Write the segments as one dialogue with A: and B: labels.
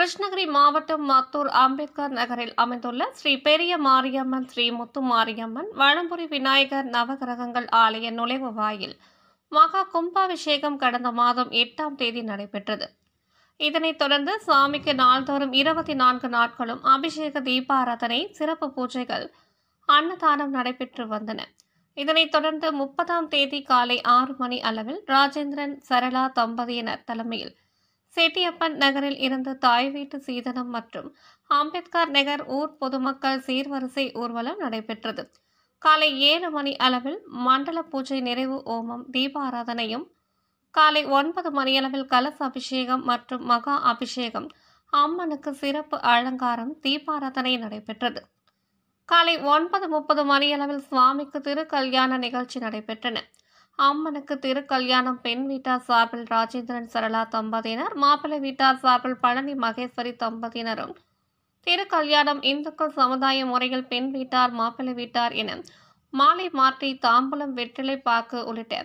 A: கிருஷ்ணகிரி மாவட்டம் மாத்தூர் அம்பேத்கர் நகரில் அமைந்துள்ள ஸ்ரீ பெரிய மாரியம்மன், ஸ்ரீ முத்து மாரியம்மன், வளம்புரி விநாயகர் நவகிரகங்கள் ஆலய நுழைவு வாயில் மகா கும்பாபிஷேகம் கடந்த மாதம் 8ஆம் தேதி நடைபெற்றது. இதனைத் தொடர்ந்து சுவாமிக்கு நாள்தோறும் 24 நாட்களும் அபிஷேக தீபாராதனை, சிறப்பு பூஜைகள், அன்னதானம் நடைபெற்று வந்தன. இதனைத் தொடர்ந்து 30ஆம் தேதி காலை 6 மணி அளவில் ராஜேந்திரன், சரளா தம்பதியினர் தலைமையில் செட்டியப்பன் நகரில் இருந்து தாய் வீட்டு சீதனம் மற்றும் அம்பேத்கர் நகர் ஊர் பொதுமக்கள் சீர்வரிசை ஊர்வலம் நடைபெற்றது. காலை 7 மணி அளவில் மண்டல பூஜை, நிறைவு ஓமம், தீபாராதனையும், காலை 9 மணியளவில் கலச அபிஷேகம் மற்றும் மகா அபிஷேகம், அம்மனுக்கு சிறப்பு அலங்காரம், தீபாராதனை நடைபெற்றது. காலை 9:30 மணியளவில் சுவாமிக்கு திருக்கல்யாண நிகழ்ச்சி நடைபெற்றன. அம்மனுக்கு திருக்கல்யாணம் பெண் வீட்டார் சார்பில் ராஜேந்திரன், சரளா தம்பதியினர், மாப்பிள்ளை வீட்டார் சார்பில் பழனி மகேஸ்வரி தம்பதியினரும், திருக்கல்யாணம் இந்துக்கள் சமுதாய முறையில் பெண் வீட்டார், மாப்பிள்ளை வீட்டார் என மாலை மாற்றி தாம்பூலம், வெற்றிலை பாக்கு உள்ளிட்ட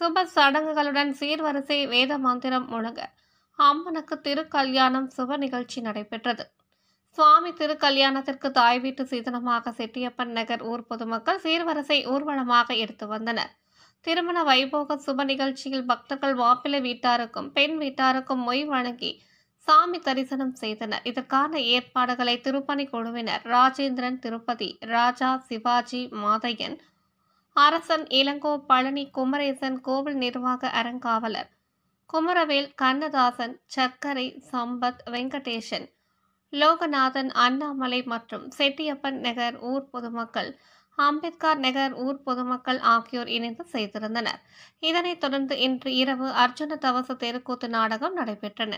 A: சுப சடங்குகளுடன் சீர்வரிசை வேத மந்திரம் முழங்க அம்மனுக்கு திருக்கல்யாணம் சுப நிகழ்ச்சி நடைபெற்றது. சுவாமி திருக்கல்யாணத்திற்கு தாய் வீட்டு சீதனமாக செட்டியப்பன் நகர் ஊர் பொதுமக்கள் சீர்வரிசை ஊர்வலமாக எடுத்து வந்தனர். திருமண வைபோக சுப நிகழ்ச்சியில் பக்தர்கள் மாப்பிள்ளை வீட்டாருக்கும் பெண் வீட்டாருக்கும் மொய் வழங்கி சாமி தரிசனம் செய்தனர். இதற்கான ஏற்பாடுகளை திருப்பணி குழுவினர் ராஜேந்திரன், திருப்பதி, ராஜா, சிவாஜி, மாதையன், அரசன், இளங்கோ, பழனி, குமரேசன், கோவில் நிர்வாக அறங்காவலர் குமரவேல், கண்ணதாசன், சர்க்கரை, சம்பத், வெங்கடேசன், லோகநாதன், அண்ணாமலை மற்றும் செட்டியப்பன் நகர் ஊர் பொதுமக்கள், அம்பேத்கர் நகர் ஊர் பொதுமக்கள் ஆகியோர் இணைந்து செய்திருந்தனர். இதனைத் தொடர்ந்து இன்று இரவு அர்ஜுன தவச தெருக்கூத்து நாடகம் நடைபெற்றன.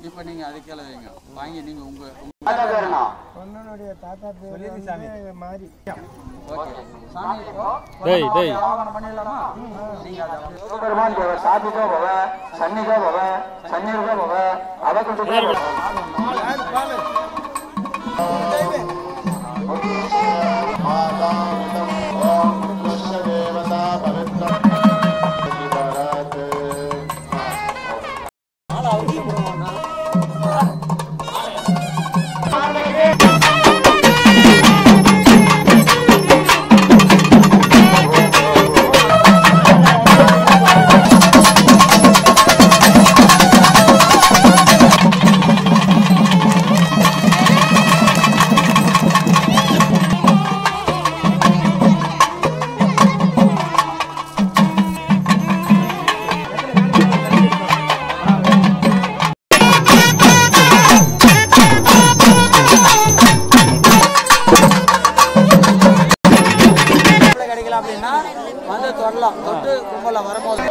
B: இப்ப நீங்க அதுக்கெல்லாம் வைங்க, வாங்கி நீங்க உங்க பொண்ணுடைய தாத்தா பேர் மாறி சாமி டேய் டேய் ஆவணம் பண்ணிடலாமா? நீங்க பெருமான் தேவ சாதிகோ பவ சன்னிகோ பவ சன்னிர்கோ பவ அவகுண்டு அப்படின்னா வந்து தொடலாம். தொட்டு கும்பல வரும்போது